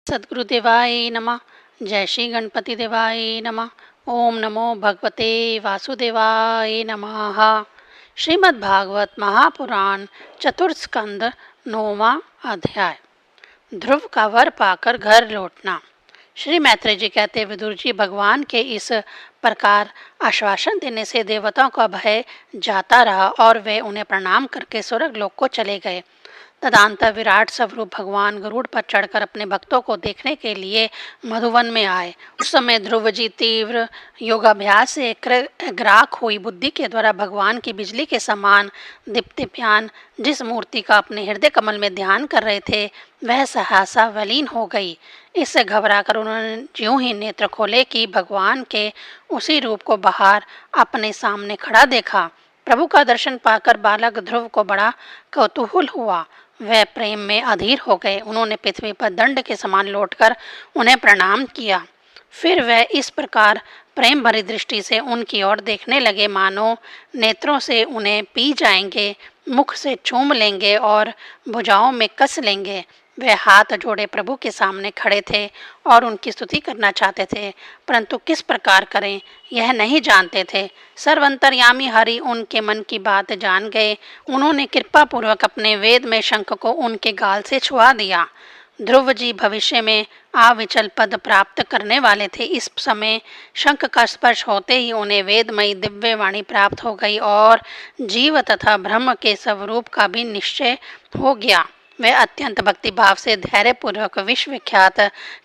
सद्गुरुदेवाय नमः। जय श्री गणपति देवाय नमः। ओम नमो भगवते वासुदेवाय नमः। श्रीमद् भागवत महापुराण चतुर्थ स्कंद 9वां अध्याय। ध्रुव का वर पाकर घर लौटना। श्री मैत्रेय जी कहते, विदुर जी, भगवान के इस प्रकार आश्वासन देने से देवताओं का भय जाता रहा और वे उन्हें प्रणाम करके स्वर्ग लोक को चले गए। तदंतर विराट स्वरूप भगवान गरुड़ पर चढ़कर अपने भक्तों को देखने के लिए मधुवन में आए। उस समय ध्रुव जी तीव्र योगाभ्यास से ग्राक हुई बुद्धि के द्वारा भगवान की बिजली के समान दीप्तिमान जिस मूर्ति का अपने हृदय कमल में ध्यान कर रहे थे वह सहसा वलीन हो गई। इससे घबराकर उन्होंने ज्यों ही नेत्र खोले कि भगवान के उसी रूप को बाहर अपने सामने खड़ा देखा। प्रभु का दर्शन पाकर बालक ध्रुव को बड़ा कौतूहल हुआ। वह प्रेम में अधीर हो गए। उन्होंने पृथ्वी पर दंड के समान लौटकर उन्हें प्रणाम किया। फिर वह इस प्रकार प्रेम भरी दृष्टि से उनकी ओर देखने लगे मानो नेत्रों से उन्हें पी जाएंगे, मुख से चूम लेंगे और भुजाओं में कस लेंगे। वे हाथ जोड़े प्रभु के सामने खड़े थे और उनकी स्तुति करना चाहते थे, परंतु किस प्रकार करें यह नहीं जानते थे। सर्वंतर्यामी हरि उनके मन की बात जान गए। उन्होंने कृपा पूर्वक अपने वेद में शंख को उनके गाल से छुआ दिया। ध्रुव जी भविष्य में अविचल पद प्राप्त करने वाले थे। इस समय शंख का स्पर्श होते ही उन्हें वेदमयी दिव्य वाणी प्राप्त हो गई और जीव तथा ब्रह्म के स्वरूप का भी निश्चय हो गया। वे अत्यंत भक्ति भाव से धैर्य पूर्वक विश्वविख्यात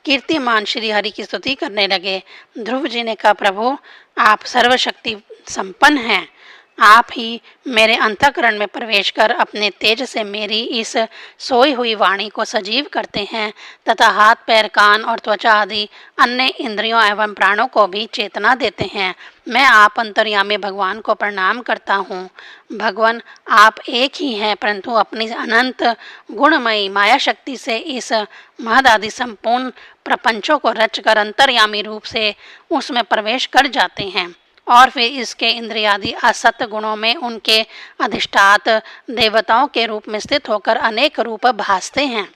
कीर्तिमान श्री हरि की स्तुति करने लगे। ध्रुव जी ने कहा, प्रभु आप सर्वशक्ति संपन्न हैं। आप ही मेरे अंतःकरण में प्रवेश कर अपने तेज से मेरी इस सोई हुई वाणी को सजीव करते हैं तथा हाथ पैर कान और त्वचा आदि अन्य इंद्रियों एवं प्राणों को भी चेतना देते हैं। मैं आप अंतर्यामी भगवान को प्रणाम करता हूँ। भगवान आप एक ही हैं, परंतु अपनी अनंत गुणमयी माया शक्ति से इस महदादि संपूर्ण प्रपंचों को रचकर अंतर्यामी रूप से उसमें प्रवेश कर जाते हैं और फिर इसके इंद्रियादि असत गुणों में उनके अधिष्ठात देवताओं के रूप में स्थित होकर अनेक रूप भासते हैं।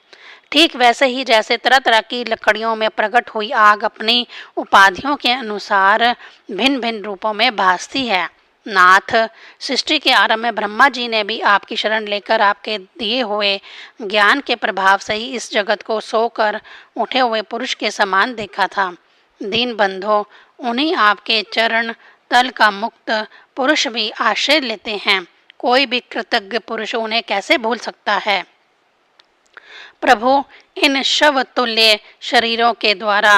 ठीक वैसे ही जैसे तरह तरह की लकड़ियों में प्रकट हुई आग अपनी उपाधियों के अनुसार भिन्न भिन्न रूपों में भासती है। नाथ, सृष्टि के आरंभ में ब्रह्मा जी ने भी आपकी शरण लेकर आपके दिए हुए ज्ञान के प्रभाव से ही इस जगत को सोकर उठे हुए पुरुष के समान देखा था। दीन बंधो, उन्हीं आपके चरण तल का मुक्त पुरुष भी आश्रय लेते हैं। कोई भी कृतज्ञ पुरुष उन्हें कैसे भूल सकता है। प्रभु, इन शव तुल्य शरीरों के द्वारा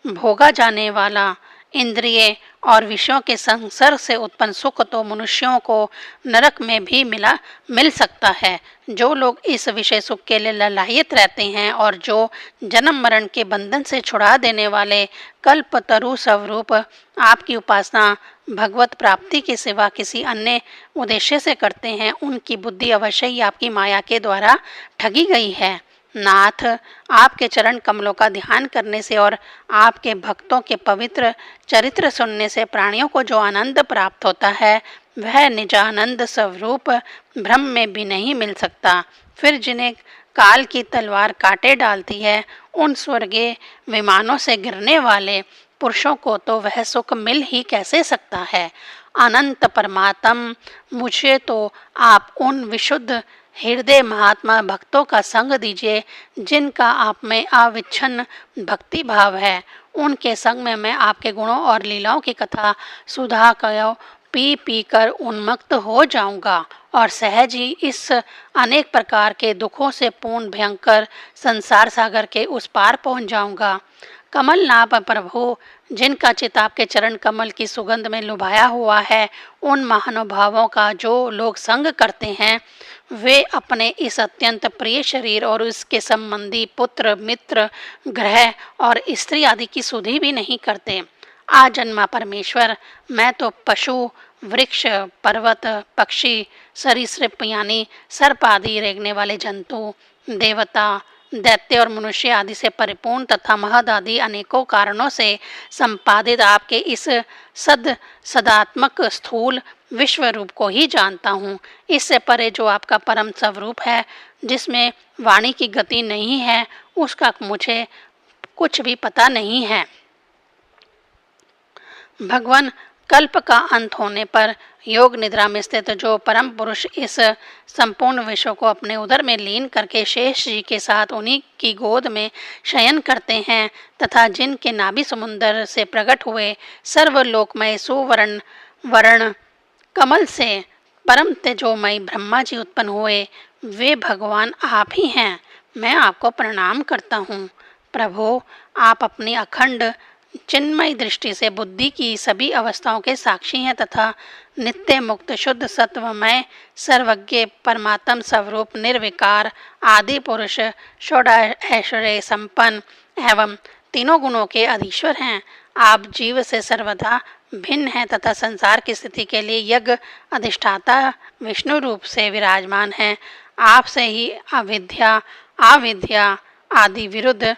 भोगा जाने वाला इंद्रिय और विषयों के संसर्ग से उत्पन्न सुख तो मनुष्यों को नरक में भी मिल सकता है। जो लोग इस विषय सुख के लिए ललायित रहते हैं और जो जन्म मरण के बंधन से छुड़ा देने वाले कल्पतरु स्वरूप आपकी उपासना भगवत प्राप्ति के सिवा किसी अन्य उद्देश्य से करते हैं, उनकी बुद्धि अवश्य ही आपकी माया के द्वारा ठगी गई है। नाथ, आपके चरण कमलों का ध्यान करने से और आपके भक्तों के पवित्र चरित्र सुनने से प्राणियों को जो आनंद प्राप्त होता है वह निजानंद स्वरूप ब्रह्म में भी नहीं मिल सकता। फिर जिन्हें काल की तलवार काटे डालती है उन स्वर्गीय विमानों से गिरने वाले पुरुषों को तो वह सुख मिल ही कैसे सकता है। अनंत परमात्म, मुझे तो आप उन विशुद्ध हृदय महात्मा भक्तों का संग दीजिए जिनका आप में अविच्छिन्न भक्ति भाव है। उनके संग में मैं आपके गुणों और लीलाओं की कथा सुधा कयो पी पी कर उन्मत्त हो जाऊंगा और सहज ही इस अनेक प्रकार के दुखों से पूर्ण भयंकर संसार सागर के उस पार पहुंच जाऊंगा। कमल नाभ प्रभु, जिनका चित आपके चरण कमल की सुगंध में लुभाया हुआ है, उन महानुभावों का जो लोग संग करते हैं वे अपने इस अत्यंत प्रिय शरीर और उसके संबंधी पुत्र मित्र ग्रह और स्त्री आदि की सुधि भी नहीं करते। आजन्मा परमेश्वर, मैं तो पशु वृक्ष पर्वत पक्षी सरीसृप यानी सर्प आदि रेंगने वाले जंतु देवता दैत्य और मनुष्य आदि से परिपूर्ण तथा महद आदि अनेकों कारणों से संपादित आपके इस सदात्मक स्थूल विश्व रूप को ही जानता हूँ। इससे परे जो आपका परम स्वरूप है, जिसमें वाणी की गति नहीं है, उसका मुझे कुछ भी पता नहीं है। भगवान, कल्प का अंत होने पर योग निद्रा में स्थित जो परम पुरुष इस संपूर्ण विश्व को अपने उदर में लीन करके शेष जी के साथ उन्हीं की गोद में शयन करते हैं तथा जिनके नाभि समुद्र से प्रकट हुए सर्वलोकमय सुवर्ण वर्ण कमल से परम तेजोमय ब्रह्मा जी उत्पन्न हुए, वे भगवान आप ही हैं। मैं आपको प्रणाम करता हूँ। प्रभु, आप अपनी अखंड चिन्मय दृष्टि से बुद्धि की सभी अवस्थाओं के साक्षी हैं तथा नित्य मुक्त शुद्ध सत्वमय सर्वज्ञ परमात्म स्वरूप निर्विकार आदि पुरुष षोडशैश्वर्य संपन्न एवं तीनों गुणों के अधीश्वर हैं। आप जीव से सर्वदा भिन्न हैं तथा संसार की स्थिति के लिए यज्ञ अधिष्ठाता विष्णु रूप से विराजमान हैं। आपसे ही आविद्या आदि विरुद्ध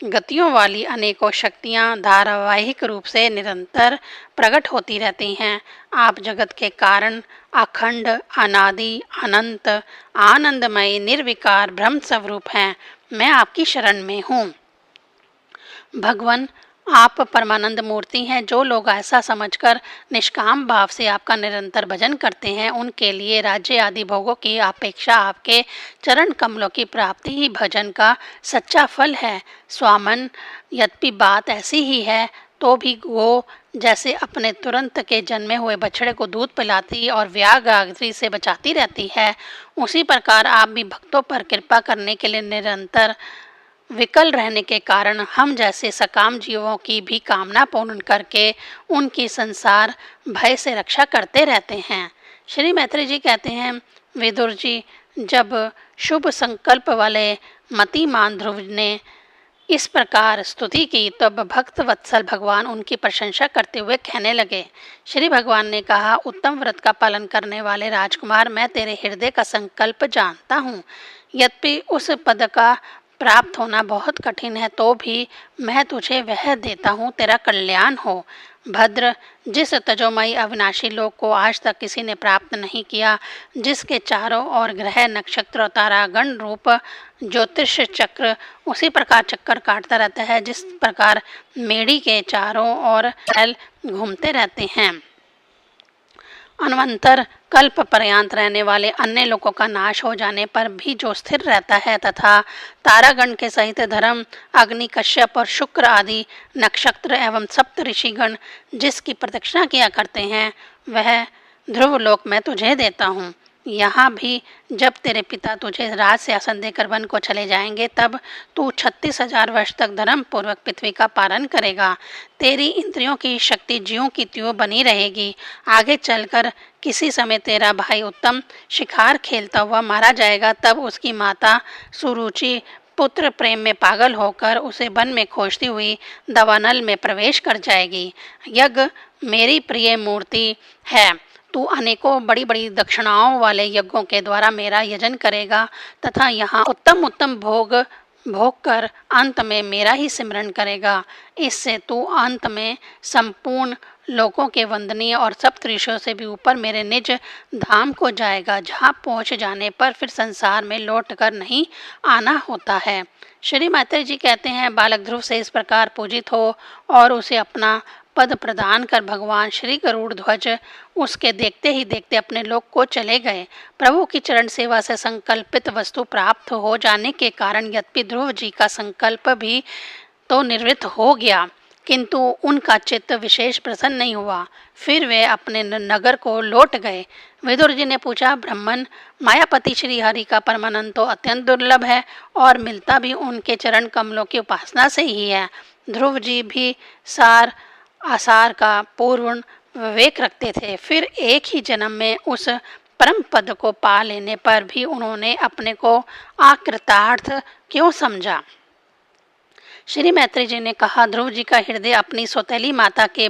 गतियों वाली अनेकों शक्तियाँ धारावाहिक रूप से निरंतर प्रकट होती रहती हैं। आप जगत के कारण अखंड अनादि अनंत आनंदमय निर्विकार ब्रह्म स्वरूप हैं। मैं आपकी शरण में हूँ। भगवान, आप परमानंद मूर्ति हैं। जो लोग ऐसा समझकर निष्काम भाव से आपका निरंतर भजन करते हैं, उनके लिए राज्य आदि भोगों की अपेक्षा आपके चरण कमलों की प्राप्ति ही भजन का सच्चा फल है। स्वामन, यद्यपि बात ऐसी ही है तो भी गो जैसे अपने तुरंत के जन्मे हुए बछड़े को दूध पिलाती और व्याघ्र से बचाती रहती है, उसी प्रकार आप भी भक्तों पर कृपा करने के लिए निरंतर विकल रहने के कारण हम जैसे सकाम जीवों की भी कामना पूर्ण करके उनकी संसार भय से रक्षा करते रहते हैं। श्री मैत्री जी कहते हैं, विदुर जी, जब शुभ संकल्प वाले मतिमान ध्रुव ने इस प्रकार स्तुति की तब भक्त वत्सल भगवान उनकी प्रशंसा करते हुए कहने लगे। श्री भगवान ने कहा, उत्तम व्रत का पालन करने वाले राजकुमार, मैं तेरे हृदय का संकल्प जानता हूँ। यद्यपि उस पद का प्राप्त होना बहुत कठिन है तो भी मैं तुझे वह देता हूँ, तेरा कल्याण हो। भद्र, जिस तजोमयी अविनाशी लोक को आज तक किसी ने प्राप्त नहीं किया, जिसके चारों ओर ग्रह नक्षत्र और तारागण रूप ज्योतिष चक्र उसी प्रकार चक्कर काटता रहता है जिस प्रकार मेढ़ी के चारों ओर बैल घूमते रहते हैं। अनवंतर कल्प पर्यंत रहने वाले अन्य लोगों का नाश हो जाने पर भी जो स्थिर रहता है तथा तारागण के सहित धर्म, अग्नि, कश्यप और शुक्र आदि नक्षत्र एवं सप्त ऋषिगण जिसकी प्रदक्षिणा किया करते हैं, वह ध्रुव लोक मैं तुझे देता हूँ। यहाँ भी जब तेरे पिता तुझे राज सिंहासन देकर वन को चले जाएंगे, तब तू 36,000 वर्ष तक धर्म पूर्वक पृथ्वी का पालन करेगा। तेरी इंद्रियों की शक्ति ज्यों की त्यों बनी रहेगी। आगे चलकर किसी समय तेरा भाई उत्तम शिकार खेलता हुआ मारा जाएगा, तब उसकी माता सुरुचि पुत्र प्रेम में पागल होकर उसे वन में खोजती हुई दवानल में प्रवेश कर जाएगी। यज्ञ मेरी प्रिय मूर्ति है। तू अनेकों बड़ी बड़ी दक्षिणाओं वाले यज्ञों के द्वारा मेरा यजन करेगा तथा यहाँ उत्तम उत्तम भोग कर अंत में मेरा ही सिमरन करेगा। इससे तू अंत में संपूर्ण लोगों के वंदनीय और सप्त ऋषियों से भी ऊपर मेरे निज धाम को जाएगा, जहाँ पहुँच जाने पर फिर संसार में लौट कर नहीं आना होता है। श्री मैत्री जी कहते हैं, बालक ध्रुव से इस प्रकार पूजित हो और उसे अपना पद प्रदान कर भगवान श्री गरुड़ ध्वज उसके देखते ही देखते अपने लोक को चले गए। प्रभु की चरण सेवा से संकल्पित वस्तु प्राप्त हो जाने के कारण यद्यपि ध्रुव जी का संकल्प भी तो निवृत्त हो गया, किंतु उनका चित्त विशेष प्रसन्न नहीं हुआ। फिर वे अपने नगर को लौट गए। विदुर जी ने पूछा, ब्राह्मण, मायापति श्री हरि का परमानंद तो अत्यंत दुर्लभ है और मिलता भी उनके चरण कमलों की उपासना से ही है। ध्रुव जी भी आसार का पूर्ण विवेक रखते थे, फिर एक ही जन्म में उस परम पद को पा लेने पर भी उन्होंने अपने को अकृतार्थ क्यों समझा। श्री मैत्री जी ने कहा, ध्रुव जी का हृदय अपनी सौतेली माता के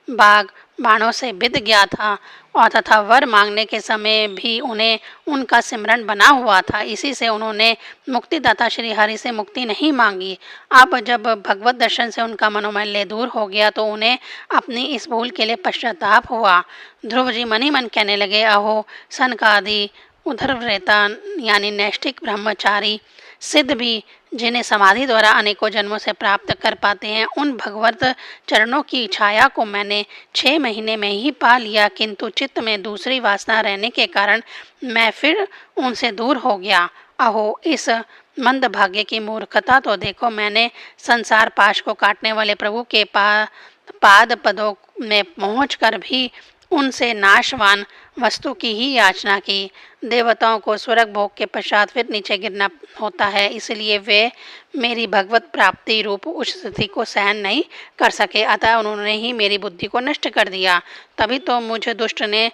बाग बाणों से बिध गया था और तथा वर मांगने के समय भी उन्हें उनका सिमरन बना हुआ था। इसी से उन्होंने मुक्तिदाता श्री हरि से मुक्ति नहीं मांगी। अब जब भगवत दर्शन से उनका मनोमल्य दूर हो गया तो उन्हें अपनी इस भूल के लिए पश्चाताप हुआ। ध्रुव जी मन ही मन कहने लगे, अहो सनकादि उधरव्रेता यानी नैष्ठिक ब्रह्मचारी सिद्ध भी जिन्हें समाधि द्वारा अनेकों जन्मों से प्राप्त कर पाते हैं, उन भगवत चरणों की छाया को मैंने 6 महीने में ही पा लिया, किंतु चित्त में दूसरी वासना रहने के कारण मैं फिर उनसे दूर हो गया। अहो इस मंद भाग्य की मूर्खता तो देखो, मैंने संसार पाश को काटने वाले प्रभु के पाद पदों में पहुँच कर भी उनसे नाशवान वस्तु की ही याचना की। देवताओं को स्वर्ग भोग के पश्चात फिर नीचे गिरना होता है, इसलिए वे मेरी भगवत प्राप्ति रूप उच्च स्थिति को सहन नहीं कर सके, अतः उन्होंने ही मेरी बुद्धि को नष्ट कर दिया। तभी तो मुझ दुष्ट ने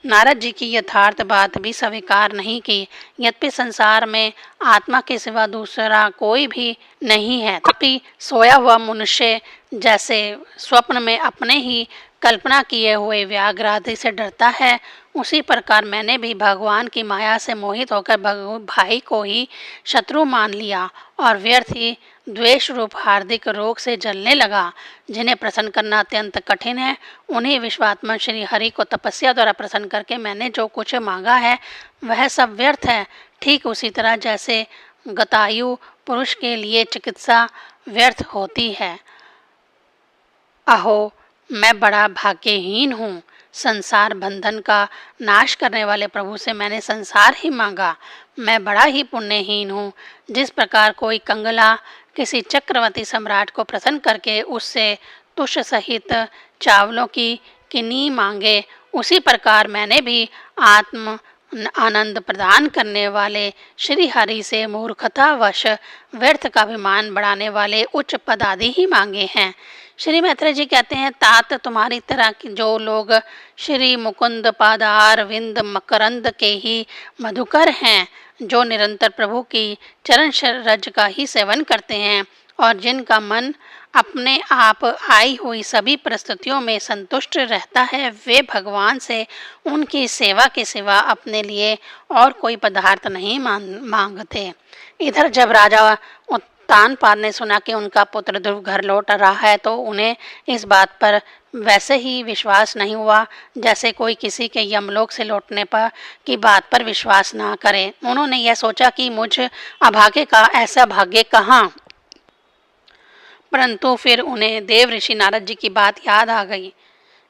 नारद जी की यथार्थ बात भी स्वीकार नहीं की। यद्यपि संसार में आत्मा के सिवा दूसरा कोई भी नहीं है, तभी सोया हुआ मनुष्य जैसे स्वप्न में अपने ही कल्पना किए हुए व्याघ्र आदि से डरता है, उसी प्रकार मैंने भी भगवान की माया से मोहित होकर भाई को ही शत्रु मान लिया और व्यर्थ ही द्वेष रूप हार्दिक रोग से जलने लगा। जिन्हें प्रसन्न करना अत्यंत कठिन है, उन्हीं विश्वात्मा श्री हरि को तपस्या द्वारा प्रसन्न करके मैंने जो कुछ मांगा है वह सब व्यर्थ है। ठीक उसी तरह जैसे गतायु पुरुष के लिए चिकित्सा व्यर्थ होती है। अहो मैं बड़ा भाग्यहीन हूँ। संसार बंधन का नाश करने वाले प्रभु से मैंने संसार ही मांगा। मैं बड़ा ही पुण्यहीन हूँ। जिस प्रकार कोई कंगला किसी चक्रवर्ती सम्राट को प्रसन्न करके उससे तुष सहित चावलों की किन्नी मांगे, उसी प्रकार मैंने भी आत्म आनंद प्रदान करने वाले श्री हरि से मूर्खतावश व्यर्थ का अभिमान बढ़ाने वाले उच्च पद आदि ही मांगे हैं। श्री मैत्रेय जी कहते हैं, तात तुम्हारी तरह के जो लोग श्री मुकुंद पादार विंद मकरंद के ही मधुकर हैं, जो निरंतर प्रभु की चरण रज का ही सेवन करते हैं और जिनका मन अपने आप आई हुई सभी परिस्थितियों में संतुष्ट रहता है, वे भगवान से उनकी सेवा के सिवा अपने लिए और कोई पदार्थ नहीं मांगते। इधर जब राजा उत्तानपाद ने सुना कि उनका पुत्र ध्रुव घर लौट रहा है तो उन्हें इस बात पर वैसे ही विश्वास नहीं हुआ जैसे कोई किसी के यमलोक से लौटने पर की बात पर विश्वास ना करे। उन्होंने यह सोचा कि मुझ अभागे का ऐसा भाग्य कहाँ, परंतु फिर उन्हें देव ऋषि नारद जी की बात याद आ गई।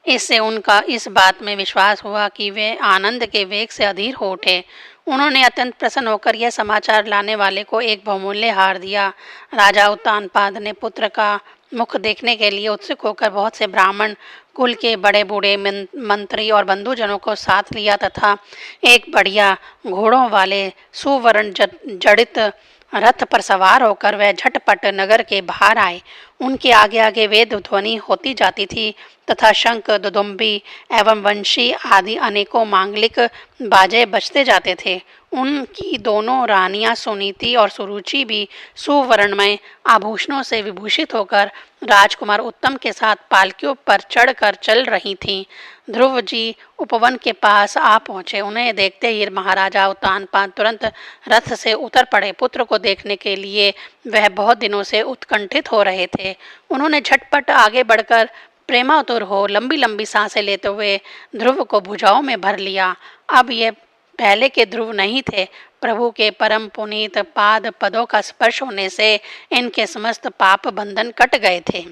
इससे उनका इस बात में विश्वास हुआ कि वे आनंद के वेग से अधीर हो उठे। उन्होंने अत्यंत प्रसन्न होकर यह समाचार लाने वाले को एक बहुमूल्य हार दिया। राजा उत्तानपाद ने पुत्र का मुख देखने के लिए उत्सुक होकर बहुत से ब्राह्मण कुल के बड़े बूढ़े मंत्री और बंधुजनों को साथ लिया तथा एक बढ़िया घोड़ों वाले सुवर्ण जड़ित रथ पर सवार होकर वह झटपट नगर के बाहर आए। उनके आगे आगे वेद ध्वनि होती जाती थी तथा शंख दुदुम्बी एवं वंशी आदि अनेकों मांगलिक बाजे बजते जाते थे। उनकी दोनों रानियां सुनीति और सुरुचि भी सुवर्णमय आभूषणों से विभूषित होकर राजकुमार उत्तम के साथ पालकियों पर चढ़कर चल रही थीं। ध्रुव जी उपवन के पास आ पहुँचे। उन्हें देखते ही महाराजा उत्तानपाद तुरंत रथ से उतर पड़े। पुत्र को देखने के लिए वह बहुत दिनों से उत्कंठित हो रहे थे। उन्होंने झटपट आगे बढ़कर प्रेमातुर हो लंबी लंबी सांसें लेते हुए ध्रुव को भुजाओं में भर लिया। अब ये पहले के ध्रुव नहीं थे। प्रभु के परम पुनीत पाद पदों का स्पर्श होने से इनके समस्त पाप बंधन कट गए थे।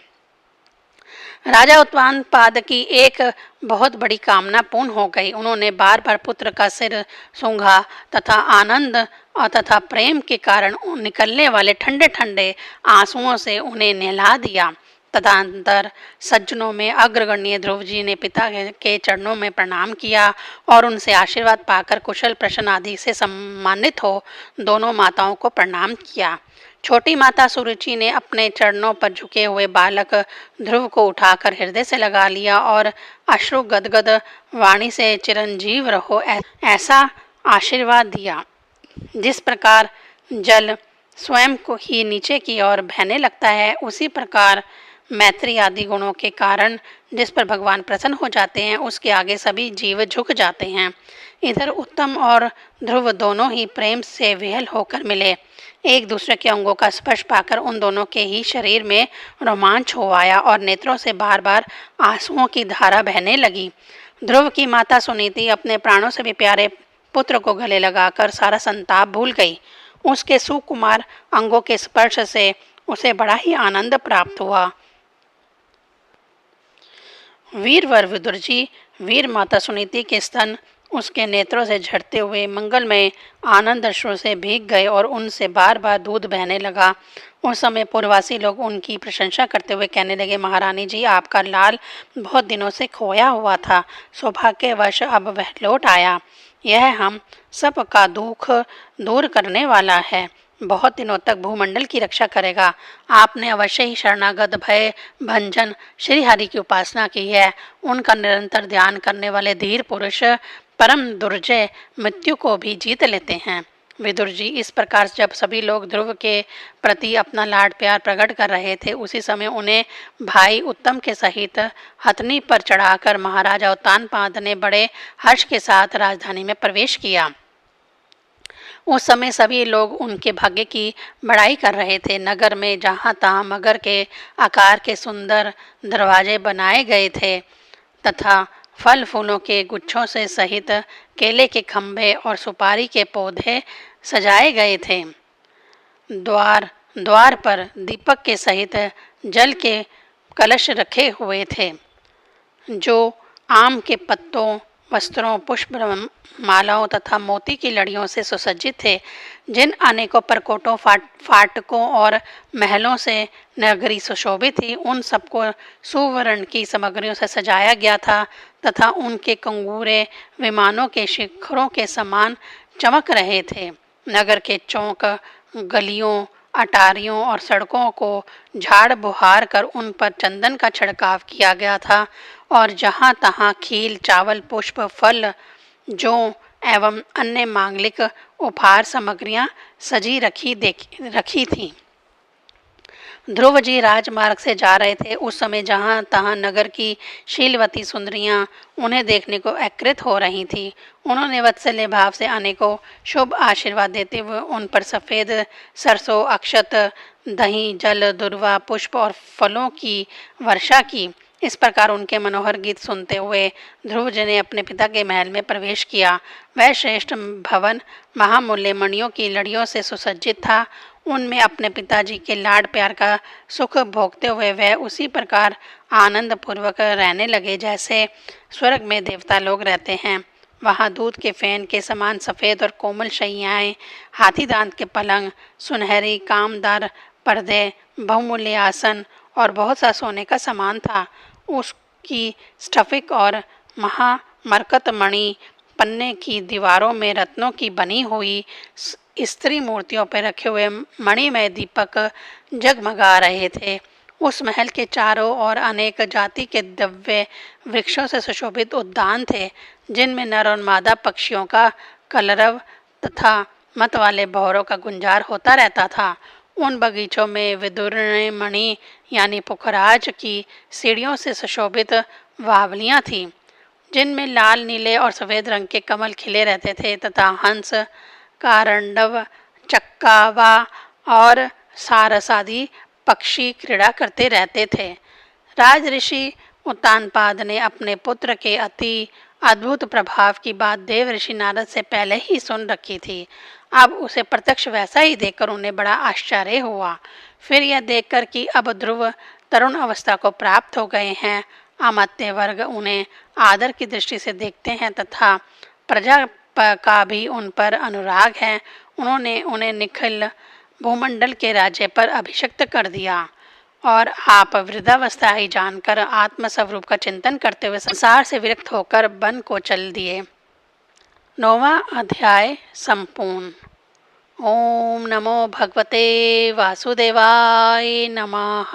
राजा उत्तानपाद की एक बहुत बड़ी कामना पूर्ण हो गई। उन्होंने बार बार पुत्र का सिर सूंघा तथा आनंद और तथा प्रेम के कारण निकलने वाले ठंडे ठंडे आंसुओं से उन्हें नहला दिया। तदंतर सज्जनों में अग्रगण्य ध्रुव जी ने पिता के चरणों में प्रणाम किया और उनसे आशीर्वाद पाकर कुशल प्रश्न आदि से सम्मानित हो दोनों माताओं को प्रणाम किया। छोटी माता सुरुचि ने अपने चरणों पर झुके हुए बालक ध्रुव को उठाकर हृदय से लगा लिया और अश्रु गदगद वाणी से चिरंजीव रहो ऐसा आशीर्वाद दिया। जिस प्रकार जल स्वयं को ही नीचे की ओर बहने लगता है, उसी प्रकार मैत्री आदि गुणों के कारण जिस पर भगवान प्रसन्न हो जाते हैं उसके आगे सभी जीव झुक जाते हैं। इधर उत्तम और ध्रुव दोनों ही प्रेम से विहल होकर मिले। एक दूसरे के अंगों का स्पर्श पाकर उन दोनों के ही शरीर में रोमांच हो आया और नेत्रों से बार बार आंसुओं की धारा बहने लगी। ध्रुव की माता सुनीति अपने प्राणों से भी प्यारे पुत्र को गले लगाकर सारा संताप भूल गई। उसके सुकुमार अंगों के स्पर्श से उसे बड़ा ही आनंद प्राप्त हुआ। वीरवर विदुर जी, वीर माता सुनीति के स्तन उसके नेत्रों से झड़ते हुए मंगलमय आनंद अश्रु से भीग गए और उनसे बार बार दूध बहने लगा। उस समय पूर्ववासी लोग उनकी प्रशंसा करते हुए कहने लगे, महारानी जी, आपका लाल बहुत दिनों से खोया हुआ था, सौभाग्यवश अब वह लौट आया। यह हम सब का दुख दूर करने वाला है, बहुत दिनों तक भूमंडल की रक्षा करेगा। आपने अवश्य ही शरणागत भय भंजन श्री हरि की उपासना की है। उनका निरंतर ध्यान करने वाले धीर पुरुष परम दुर्जय मृत्यु को भी जीत लेते हैं। विदुर जी, इस प्रकार जब सभी लोग ध्रुव के प्रति अपना लाड प्यार प्रकट कर रहे थे, उसी समय उन्हें भाई उत्तम के सहित हथनी पर चढ़ाकर महाराजा उत्तानपाद ने बड़े हर्ष के साथ राजधानी में प्रवेश किया। उस समय सभी लोग उनके भाग्य की बड़ाई कर रहे थे। नगर में जहाँ तहाँ मगर के आकार के सुंदर दरवाजे बनाए गए थे तथा फल फूलों के गुच्छों से सहित केले के खंभे और सुपारी के पौधे सजाए गए थे। द्वार द्वार पर दीपक के सहित जल के कलश रखे हुए थे, जो आम के पत्तों, वस्त्रों, पुष्प मालाओं तथा मोती की लड़ियों से सुसज्जित थे। जिन अनेकों परकोटों, फाटकों और महलों से नगरी सुशोभित थी, उन सबको सुवर्ण की सामग्रियों से सजाया गया था तथा उनके कंगूरे विमानों के शिखरों के समान चमक रहे थे। नगर के चौक, गलियों, अटारियों और सड़कों को झाड़ बुहार कर उन पर चंदन का छिड़काव किया गया था और जहाँ तहाँ खील, चावल, पुष्प, फल, जौ एवं अन्य मांगलिक उपहार सामग्रियाँ सजी रखी थीं। ध्रुव जी राजमार्ग से जा रहे थे। उस समय जहाँ तहाँ नगर की शीलवती सुंदरियाँ उन्हें देखने को एकत्रित हो रही थीं। उन्होंने वात्सल्य भाव से अनेकों शुभ आशीर्वाद देते हुए उन पर सफ़ेद सरसों, अक्षत, दही, जल, दुर्वा, पुष्प और फलों की वर्षा की। इस प्रकार उनके मनोहर गीत सुनते हुए ध्रुव जी ने अपने पिता के महल में प्रवेश किया। वह श्रेष्ठ भवन महामूल्य मणियों की लड़ियों से सुसज्जित था। उनमें अपने पिताजी के लाड प्यार का सुख भोगते हुए वह उसी प्रकार आनंद पूर्वक रहने लगे जैसे स्वर्ग में देवता लोग रहते हैं। वहाँ दूध के फैन के समान सफ़ेद और कोमल शैयाएँ, हाथी दांत के पलंग, सुनहरी कामदार पर्दे, बहुमूल्य आसन और बहुत सा सोने का सामान था। उसकी स्फटिक और महामरकत मणि पन्ने की दीवारों में रत्नों की बनी हुई स्त्री मूर्तियों पर रखे हुए मणिमय दीपक जगमगा रहे थे। उस महल के चारों ओर अनेक जाति के दिव्य वृक्षों से सुशोभित उद्यान थे, जिनमें नर और मादा पक्षियों का कलरव तथा मत वाले भौरों का गुंजार होता रहता था। उन बगीचों में विदुरणी मणि यानी पुखराज की सीढ़ियों से सुशोभित वावलियाँ थीं, जिनमें लाल, नीले और सफ़ेद रंग के कमल खिले रहते थे तथा हंस, कारंडव, चक्कावा और सारस आदि पक्षी क्रीड़ा करते रहते थे। राज ऋषि उत्तानपाद ने अपने पुत्र के अति अद्भुत प्रभाव की बात देव ऋषि नारद से पहले ही सुन रखी थी। अब उसे प्रत्यक्ष वैसा ही देखकर उन्हें बड़ा आश्चर्य हुआ। फिर यह देखकर कि अब ध्रुव तरुण अवस्था को प्राप्त हो गए हैं, अमात्य वर्ग उन्हें आदर की दृष्टि से देखते हैं तथा प्रजा का भी उन पर अनुराग है, उन्होंने उन्हें निखिल भूमंडल के राज्य पर अभिषिक्त कर दिया और आप वृद्धावस्था ही जानकर आत्मस्वरूप का चिंतन करते हुए संसार से विरक्त होकर वन को चल दिए। 9वां अध्याय संपूर्ण। ओम नमो भगवते वासुदेवाय नमः।